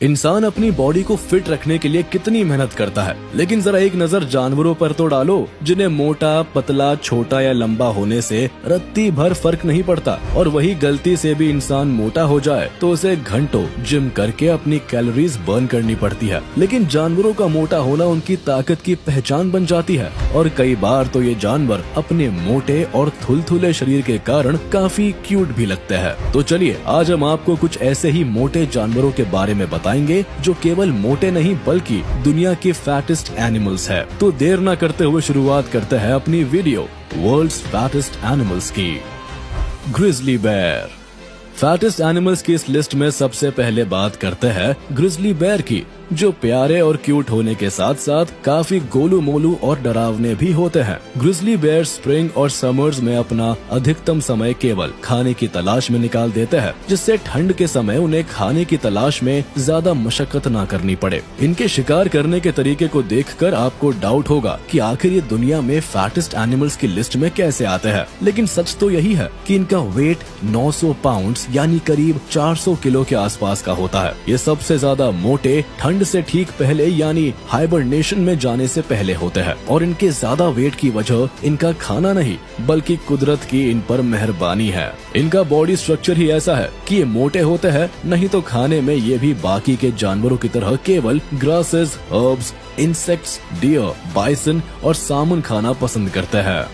इंसान अपनी बॉडी को फिट रखने के लिए कितनी मेहनत करता है, लेकिन जरा एक नजर जानवरों पर तो डालो जिन्हें मोटा, पतला, छोटा या लंबा होने से रत्ती भर फर्क नहीं पड़ता। और वही गलती से भी इंसान मोटा हो जाए तो उसे घंटों जिम करके अपनी कैलोरीज बर्न करनी पड़ती है। लेकिन जानवरों का मोटा होना उनकी ताकत की पहचान बन जाती है और कई बार तो ये जानवर अपने मोटे और थुलथुले शरीर के कारण काफी क्यूट भी लगते हैं। तो चलिए आज हम आपको कुछ ऐसे ही मोटे जानवरों के बारे में बताएंगे जो केवल मोटे नहीं बल्कि दुनिया के फैटेस्ट एनिमल्स है। तो देर न करते हुए शुरुआत करते हैं अपनी वीडियो वर्ल्ड्स फैटेस्ट एनिमल्स की। Grizzly bear. फैटेस्ट एनिमल्स की इस लिस्ट में सबसे पहले बात करते हैं ग्रिजली बेयर की, जो प्यारे और क्यूट होने के साथ साथ काफी गोलू मोलू और डरावने भी होते हैं। ग्रिजली बेयर स्प्रिंग और समर्स में अपना अधिकतम समय केवल खाने की तलाश में निकाल देते हैं, जिससे ठंड के समय उन्हें खाने की तलाश में ज्यादा मशक्कत न करनी पड़े। इनके शिकार करने के तरीके को देखकर आपको डाउट होगा कि आखिर ये दुनिया में फैटेस्ट एनिमल्स की लिस्ट में कैसे आते हैं, लेकिन सच तो यही है कि इनका वेट 900 पाउंड यानी करीब 400 किलो के आसपास का होता है। ये सबसे ज्यादा मोटे ठंड से ठीक पहले यानी हाइबरनेशन में जाने से पहले होते हैं और इनके ज्यादा वेट की वजह इनका खाना नहीं बल्कि कुदरत की इन पर मेहरबानी है। इनका बॉडी स्ट्रक्चर ही ऐसा है कि ये मोटे होते हैं, नहीं तो खाने में ये भी बाकी के जानवरों की तरह केवल grasses, herbs, insects, deer, bison और सामुन खाना पसंद करते हैं।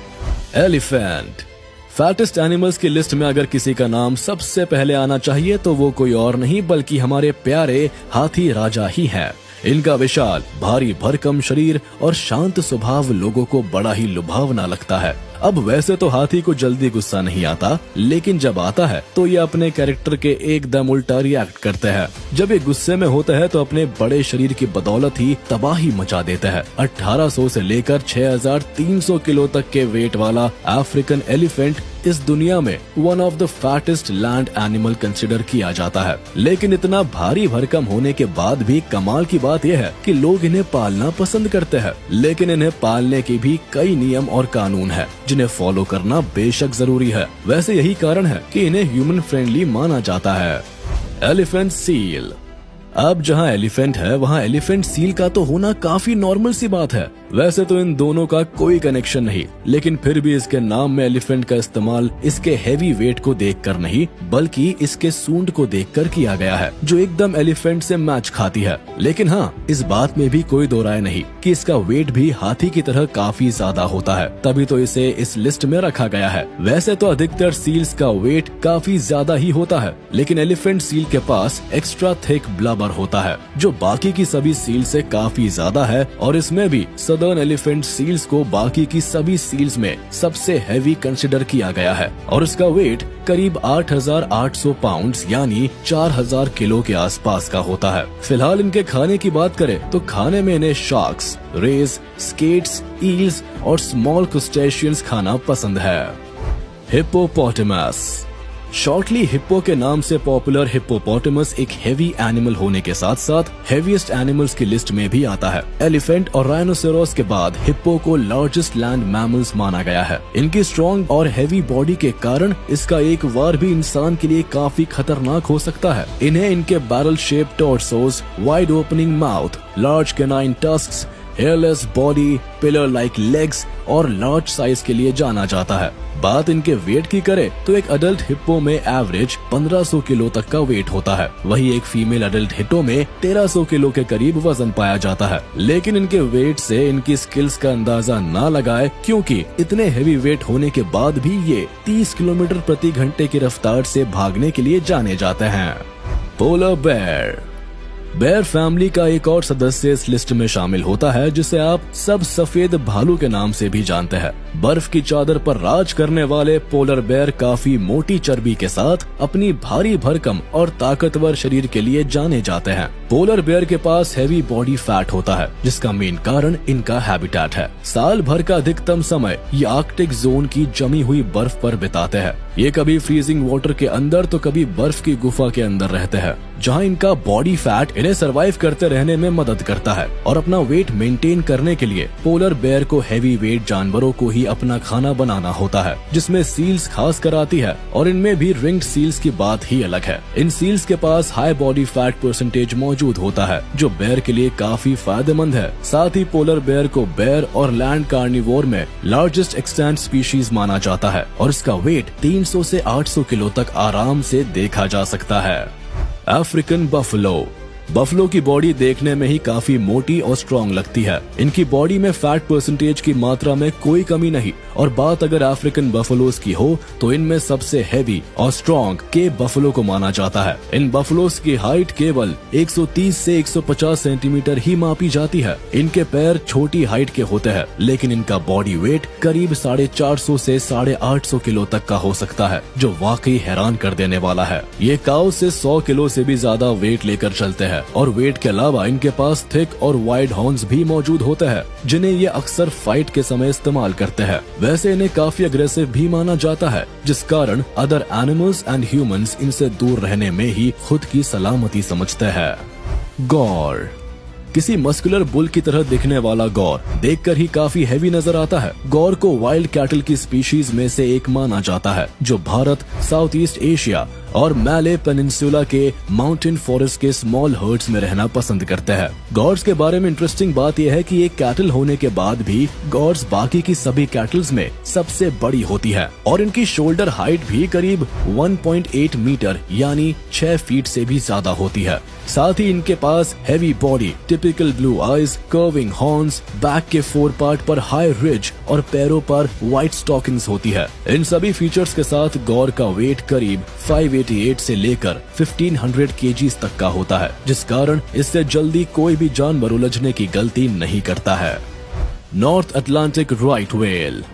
एलिफेंट। फैटेस्ट एनिमल्स की लिस्ट में अगर किसी का नाम सबसे पहले आना चाहिए तो वो कोई और नहीं बल्कि हमारे प्यारे हाथी राजा ही है। इनका विशाल, भारी भरकम शरीर और शांत स्वभाव लोगों को बड़ा ही लुभावना लगता है। अब वैसे तो हाथी को जल्दी गुस्सा नहीं आता, लेकिन जब आता है तो ये अपने कैरेक्टर के एकदम उल्टा रिएक्ट करते हैं। जब ये गुस्से में होते हैं तो अपने बड़े शरीर की बदौलत ही तबाही मचा देते हैं। 1800 से लेकर 6300 किलो तक के वेट वाला अफ्रीकन एलिफेंट इस दुनिया में one of the fattest land animal consider किया जाता है। लेकिन इतना भारी भरकम होने के बाद भी कमाल की बात यह है कि लोग इन्हें पालना पसंद करते हैं, लेकिन इन्हें पालने के भी कई नियम और कानून है जिन्हें फॉलो करना बेशक जरूरी है। वैसे यही कारण है कि इन्हें ह्यूमन फ्रेंडली माना जाता है। Elephant seal. अब जहाँ एलिफेंट है वहाँ एलिफेंट सील का तो होना काफी नॉर्मल सी बात है। वैसे तो इन दोनों का कोई कनेक्शन नहीं, लेकिन फिर भी इसके नाम में एलिफेंट का इस्तेमाल इसके हैवी वेट को देखकर नहीं बल्कि इसके सूंड को देखकर किया गया है, जो एकदम एलिफेंट से मैच खाती है। लेकिन हाँ, इस बात में भी कोई दो राय नहीं कि इसका वेट भी हाथी की तरह काफी ज्यादा होता है, तभी तो इसे इस लिस्ट में रखा गया है। वैसे तो अधिकतर सील्स का वेट काफी ज्यादा ही होता है, लेकिन एलिफेंट सील के पास एक्स्ट्रा थिक ब्लबर होता है जो बाकी की सभी सील से काफी ज्यादा है, और इसमें भी सदर्न एलिफेंट सील्स को बाकी की सभी सील्स में सबसे हैवी कंसिडर किया गया है और इसका वेट करीब 8800 पाउंड यानी 4000 किलो के आसपास का होता है। फिलहाल इनके खाने की बात करें तो खाने में इन्हें शार्क्स, रेज, स्केट्स, ईल्स और स्मॉल क्रस्टेशियंस खाना पसंद है। हिप्पोपोटामस। शॉर्टली हिप्पो के नाम से पॉपुलर हिप्पोपोटामस एक हेवी एनिमल होने के साथ साथ हेवीएस्ट एनिमल्स की लिस्ट में भी आता है। एलिफेंट और राइनोसेरोस के बाद हिप्पो को लार्जेस्ट लैंड मैमल्स माना गया है। इनकी स्ट्रॉन्ग और हेवी बॉडी के कारण इसका एक वार भी इंसान के लिए काफी खतरनाक हो सकता है। इन्हें इनके barrel shape torsos, wide opening mouth, large canine tusks, hairless body, pillar like legs और लार्ज साइज के लिए जाना जाता है। बात इनके वेट की करे तो एक अडल्ट हिप्पो में एवरेज 1500 किलो तक का वेट होता है, वही एक फीमेल अडल्ट हिप्पो में 1300 किलो के करीब वजन पाया जाता है। लेकिन इनके वेट से इनकी स्किल्स का अंदाजा ना लगाए, क्योंकि इतने हेवी वेट होने के बाद भी ये 30 किलोमीटर प्रति घंटे की रफ्तार से भागने के लिए जाने जाते हैं। Polar bear. बेयर फैमिली का एक और सदस्य इस लिस्ट में शामिल होता है जिसे आप सब सफेद भालू के नाम से भी जानते हैं। बर्फ की चादर पर राज करने वाले पोलर बेयर काफी मोटी चर्बी के साथ अपनी भारी भरकम और ताकतवर शरीर के लिए जाने जाते हैं। पोलर बेयर के पास हैवी बॉडी फैट होता है, जिसका मेन कारण इनका हैबिटेट है। साल भर का अधिकतम समय ये आर्कटिक जोन की जमी हुई बर्फ पर बिताते हैं। ये कभी फ्रीजिंग वाटर के अंदर तो कभी बर्फ की गुफा के अंदर रहते हैं, जहाँ इनका बॉडी फैट इन्हें सरवाइव करते रहने में मदद करता है। और अपना वेट मेंटेन करने के लिए पोलर बेयर को हैवी वेट जानवरों को ही अपना खाना बनाना होता है, जिसमें सील्स खास कर आती है, और इनमें भी रिंग्ड सील्स की बात ही अलग है। इन सील्स के पास हाई बॉडी फैट परसेंटेज मौजूद मौजूद होता है, जो बेयर के लिए काफी फायदेमंद है। साथ ही पोलर बेयर को बेयर और लैंड कार्निवोर में लार्जेस्ट एक्सटेंट स्पीशीज माना जाता है और इसका वेट 300 से 800 किलो तक आराम से देखा जा सकता है। African buffalo. बफलो की बॉडी देखने में ही काफी मोटी और स्ट्रॉन्ग लगती है। इनकी बॉडी में फैट परसेंटेज की मात्रा में कोई कमी नहीं और बात अगर अफ्रीकन बफलोज की हो तो इनमें सबसे हैवी और स्ट्रॉन्ग केप बफलो को माना जाता है। इन बफलोज की हाइट केवल 130 से 150 सेंटीमीटर ही मापी जाती है। इनके पैर छोटी हाइट के होते हैं, लेकिन इनका बॉडी वेट करीब 450 से 850 किलो तक का हो सकता है, जो वाकई हैरान कर देने वाला है। ये काऊ से 100 किलो से भी ज्यादा वेट लेकर चलते हैं और वेट के अलावा इनके पास थिक और वाइड हॉर्न्स भी मौजूद होते हैं, जिन्हें ये अक्सर फाइट के समय इस्तेमाल करते हैं। वैसे इन्हें काफी अग्रेसिव भी माना जाता है, जिस कारण अदर एनिमल्स एंड ह्यूमंस इनसे दूर रहने में ही खुद की सलामती समझते हैं। गौर। किसी मस्कुलर बुल की तरह दिखने वाला गौर देखकर ही काफी हैवी नजर आता है। गौर को वाइल्ड कैटल की स्पीशीज में से एक माना जाता है, जो भारत, साउथ ईस्ट एशिया और मैले पेनिनसुला के माउंटेन फॉरेस्ट के स्मॉल हर्ड्स में रहना पसंद करते हैं। गौर्स के बारे में इंटरेस्टिंग बात यह है कि एक कैटल होने के बाद भी गौर्स बाकी की सभी कैटल्स में सबसे बड़ी होती है और इनकी शोल्डर हाइट भी करीब 1.8 मीटर यानी 6 फीट से भी ज्यादा होती है। साथ ही इनके पास heavy body, typical blue eyes, curving horns, back के फोर पार्ट पर हाई रिज और पैरों पर व्हाइट स्टॉकिंग्स होती है। इन सभी फीचर्स के साथ गौर का वेट करीब 588 से लेकर 1500 केजीज तक का होता है, जिस कारण इससे जल्दी कोई भी जानवर उलझने की गलती नहीं करता है। North Atlantic right whale.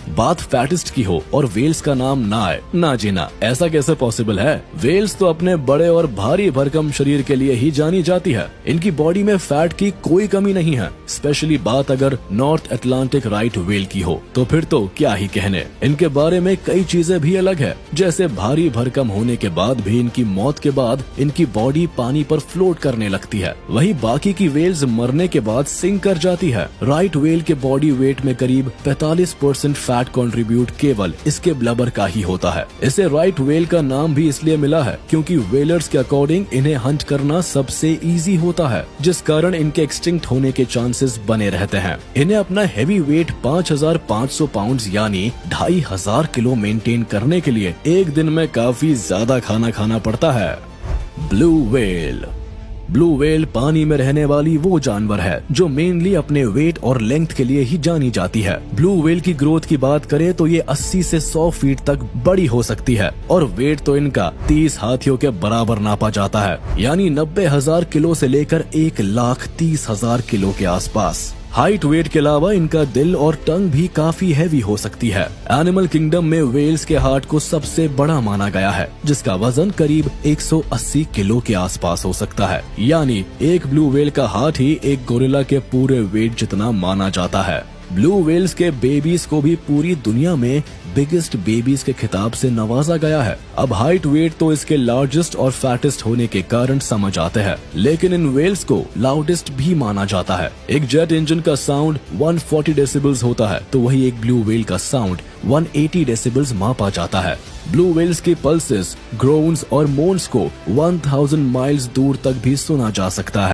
बात फैटिस्ट की हो और वेल्स का नाम ना आए, ना जीना, ऐसा कैसे पॉसिबल है? वेल्स तो अपने बड़े और भारी भरकम शरीर के लिए ही जानी जाती है। इनकी बॉडी में फैट की कोई कमी नहीं है। स्पेशली बात अगर नॉर्थ अटलांटिक राइट व्हेल की हो तो फिर तो क्या ही कहने। इनके बारे में कई चीजें भी अलग है, जैसे भारी भरकम होने के बाद भी इनकी मौत के बाद इनकी बॉडी पानी पर फ्लोट करने लगती है। वही बाकी की वेल्स मरने के बाद सिंक कर जाती है। राइट व्हेल के बॉडी वेट में करीब 45% फैट कंट्रीब्यूट केवल इसके ब्लबर का ही होता है। इसे राइट व्हेल का नाम भी इसलिए मिला है क्योंकि व्हेलर्स के अकॉर्डिंग इन्हें हंट करना सबसे इजी होता है, जिस कारण इनके एक्सटिंक्ट होने के चांसेस बने रहते हैं। इन्हें अपना हैवी वेट 5500 पाउंड यानी 2500 किलो मेंटेन करने के लिए एक दिन में काफी ज्यादा खाना खाना पड़ता है। Blue whale. ब्लू व्हेल पानी में रहने वाली वो जानवर है जो मेनली अपने वेट और लेंथ के लिए ही जानी जाती है। ब्लू व्हेल की ग्रोथ की बात करें तो ये 80 से 100 फीट तक बड़ी हो सकती है और वेट तो इनका 30 हाथियों के बराबर नापा जाता है, यानी 90,000 किलो से लेकर 1,30,000 किलो के आसपास। हाइट वेट के अलावा इनका दिल और टंग भी काफी हैवी हो सकती है। एनिमल किंगडम में वेल्स के हार्ट को सबसे बड़ा माना गया है, जिसका वजन करीब 180 किलो के आसपास हो सकता है, यानी एक ब्लू व्हेल का हार्ट ही एक गोरिल्ला के पूरे वेट जितना माना जाता है। ब्लू व्हेल्स के बेबीज को भी पूरी दुनिया में बिगेस्ट बेबीज के खिताब से नवाजा गया है। अब हाइट वेट तो इसके लार्जेस्ट और फैटेस्ट होने के कारण समझ आते हैं, लेकिन इन व्हेल्स को लाउडेस्ट भी माना जाता है। एक जेट इंजन का साउंड 140 डेसिबल्स होता है, तो वही एक ब्लू व्हेल का साउंड 180 डेसिबल्स मापा जाता है। ब्लू व्हेल्स के पल्सेस, ग्रोन्स और मोन्स को 1000 माइल्स दूर तक भी सुना जा सकता है।